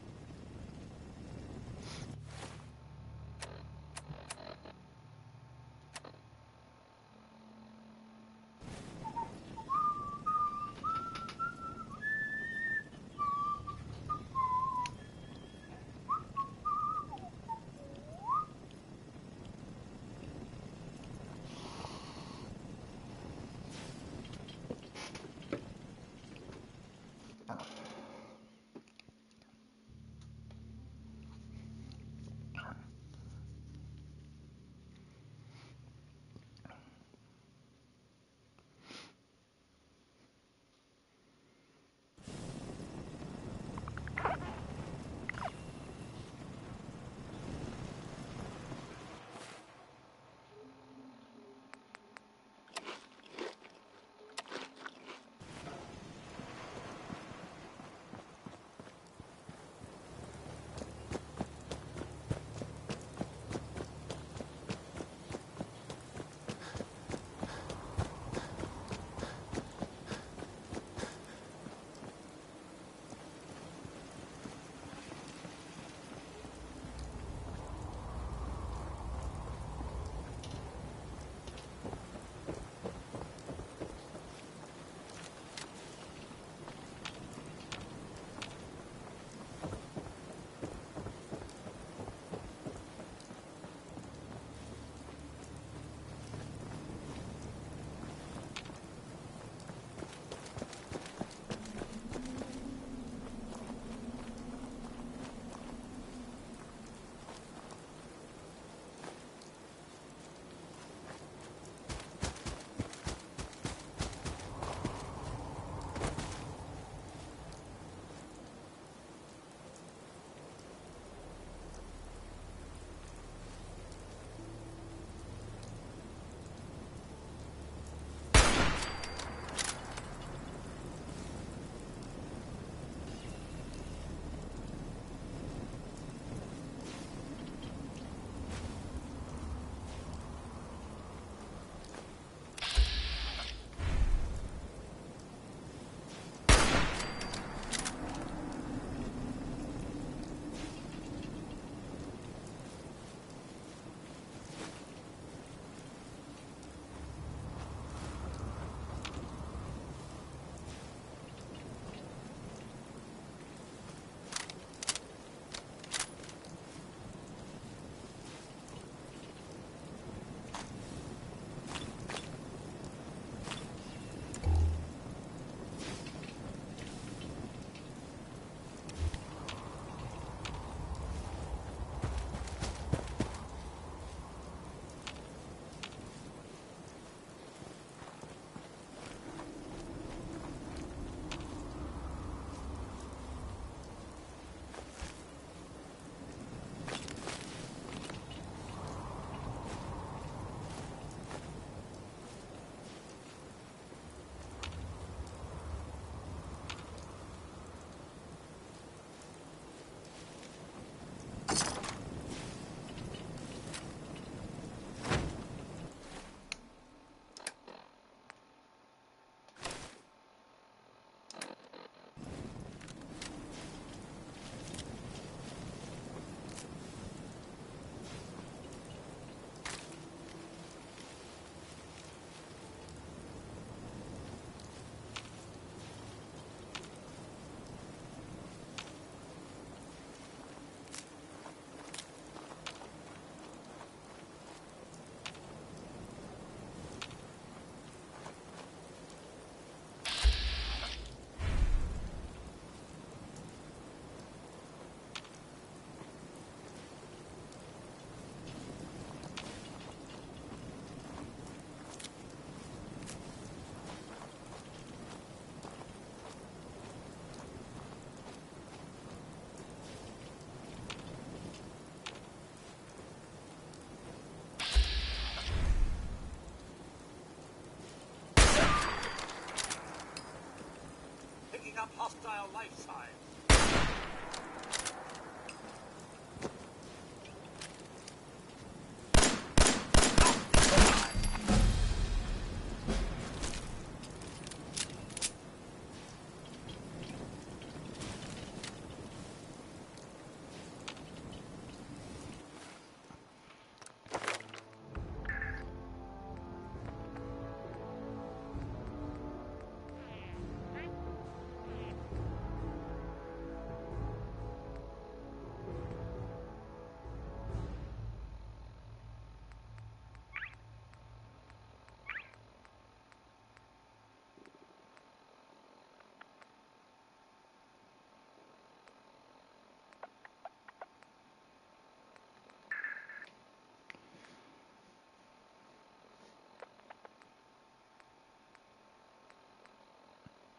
hostile life sign.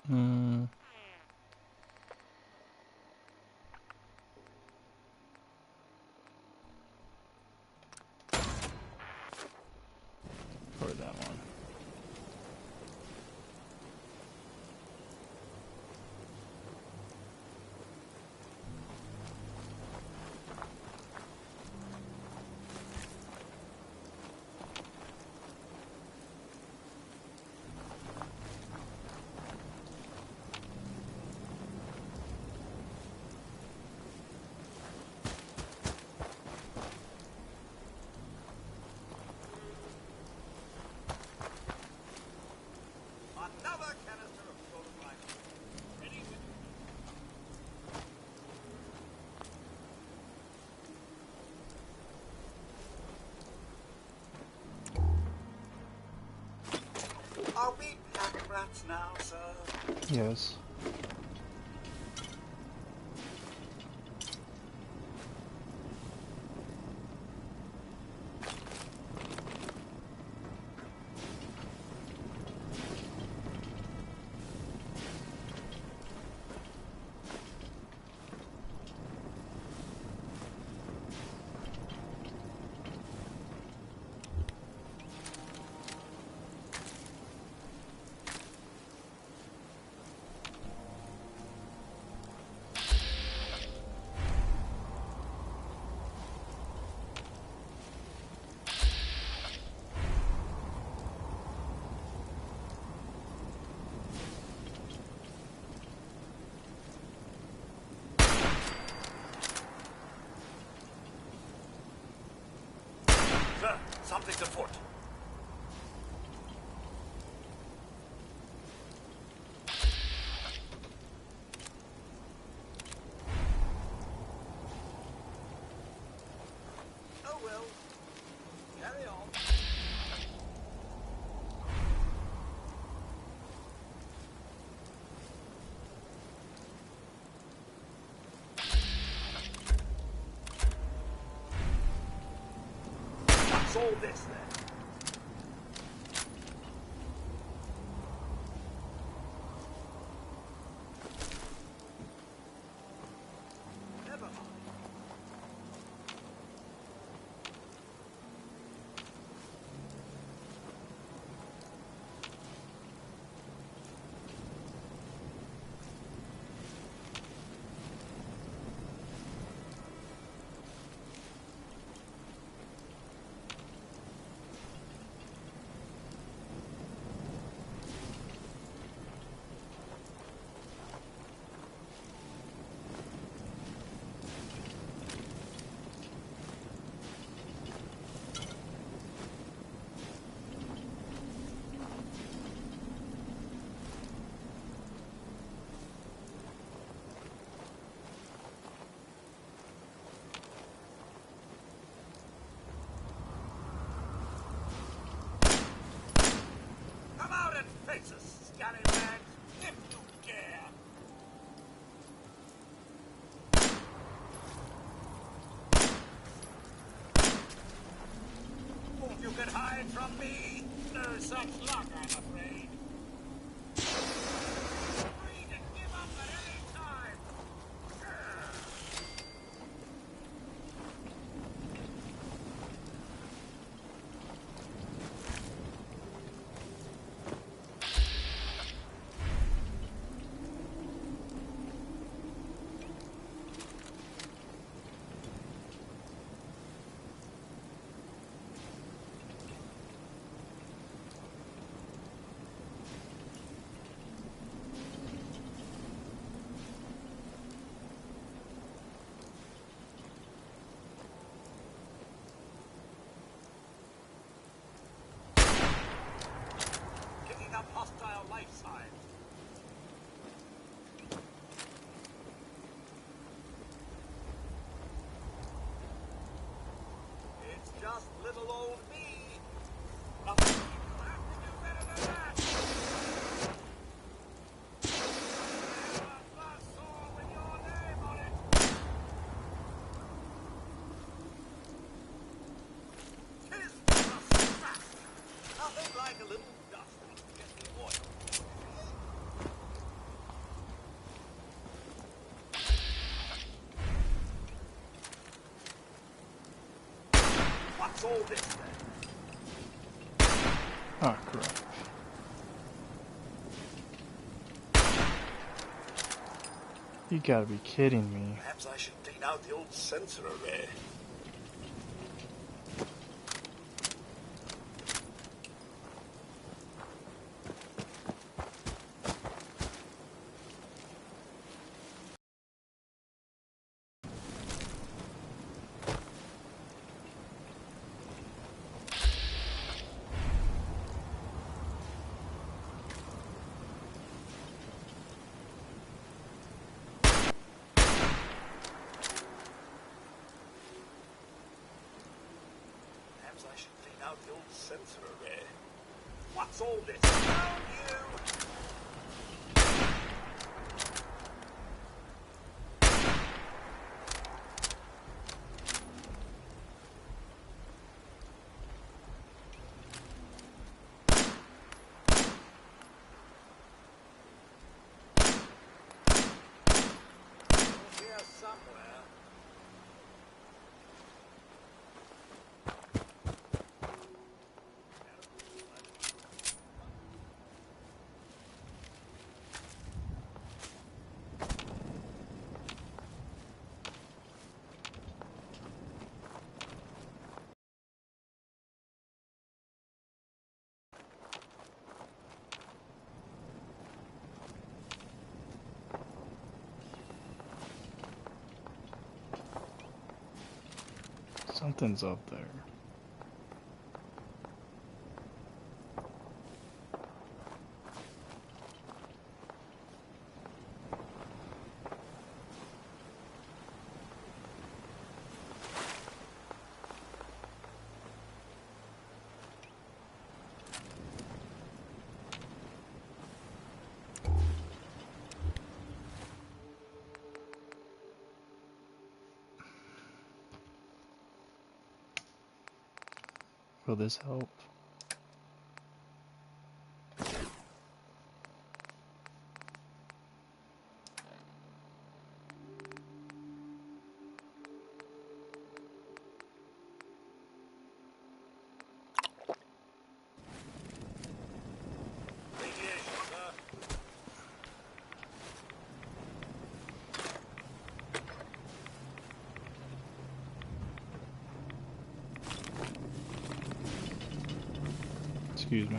Hmm. Or that one. Another canister of stolen rifle. Ready with Are we pack rats now, sir? Yes. Sir, something's afoot. Oh well. Carry on. What's all this then? Never mind. Come out and face us, scallywags, if you dare! Won't you can hide from me? No such luck, I'm afraid. Free to give up at any time! just little old me. Nothing will have to do better than that. Have a glass sword with your name on it. Tis just fast. Nothing like a little dust on getting oil. What's all this then? Oh, crap. You gotta be kidding me. Perhaps I should clean out the old sensor array. Perhaps I should clean out the old sensor array. What's all this? Down you! Here somewhere. Something's up there. Will this help? Radiation, sir. Excuse me.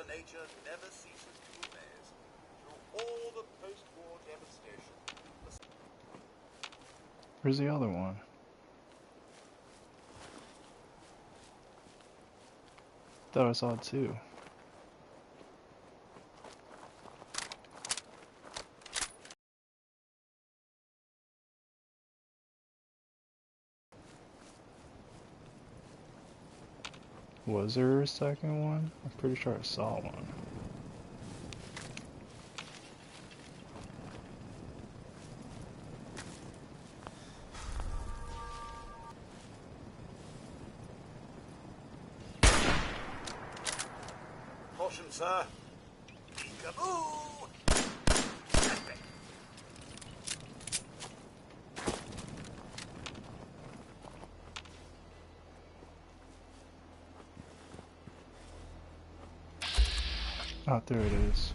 Mother Nature never ceases to amaze. Through all the post-war devastation, Where's the other one? Thought I saw it too. Was there a second one? I'm pretty sure I saw one. caution, sir. Peekaboo! Perfect. Ah, there it is.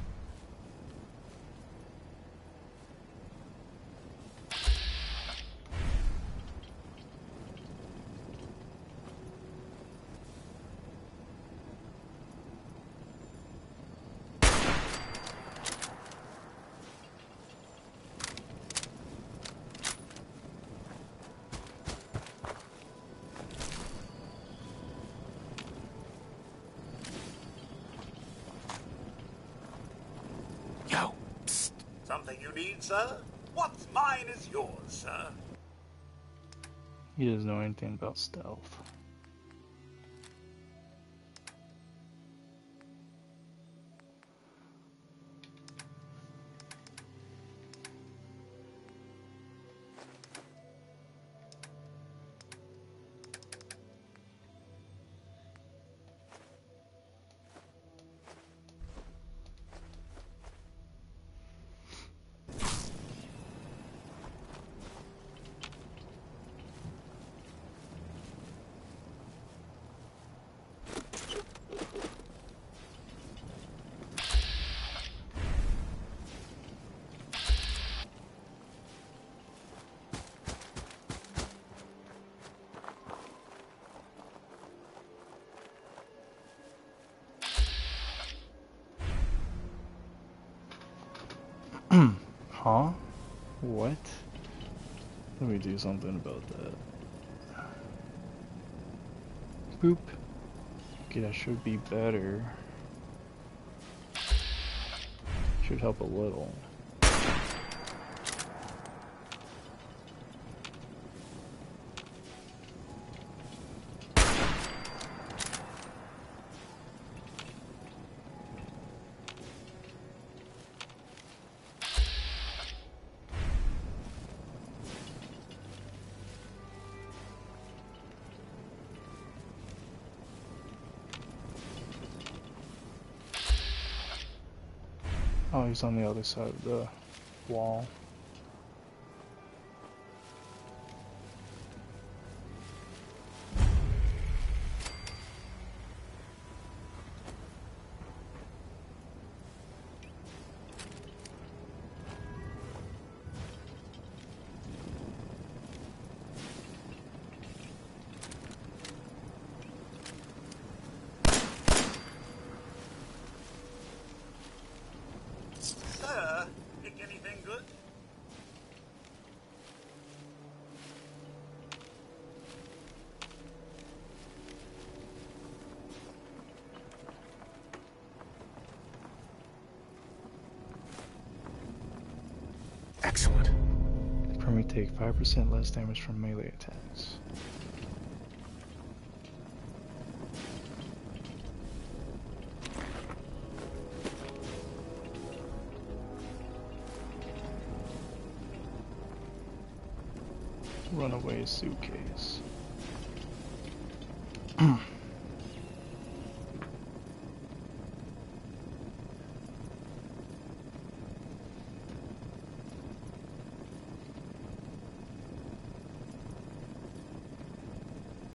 Yo, psst. Something you need, sir? What's mine is yours, sir. He doesn't know anything about stealth. Huh? What? Let me do something about that. Boop. Okay, that should be better. Should help a little. Oh, he's on the other side of the wall. Sir, pick anything good? Excellent. Permit take 5% less damage from melee attacks. Runaway suitcase.